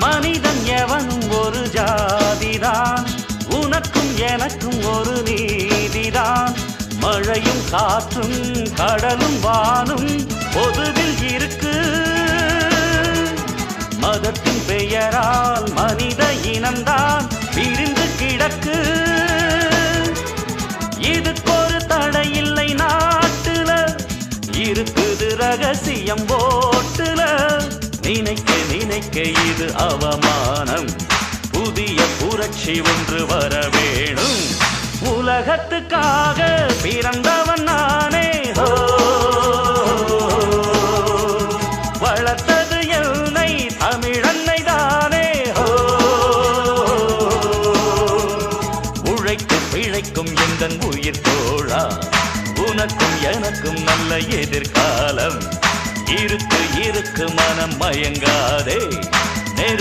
மனிதன் எவனும் ஒரு ஜாதிதான், உனக்கும் எனக்கும் ஒரு நீதிதான். மழையும் காற்றும் கடலும் வானும் பொதுவில் இருக்கு. மதத்தின் பெயரால் மனித இனம்தான் பிரிந்து கிடக்கு. இதுக்கொரு தடையில்லை நாட்டுல, இருக்குது ரகசியம் ஓட்டுல. நினைக்க நினைக்க இது அவமானம், புதிய புரட்சி ஒன்று வர வேணும். உலகத்துக்காக பிறந்தவன் நானே, வளர்த்தது என்னை தமிழன்னை தானே. உழைத்து பிழைக்கும் எந்தன் உயிர் தோழா, உனக்கும் எனக்கும் நல்ல எதிர்காலம் இருக்கு. இருக்கு மனம் மயங்காதே.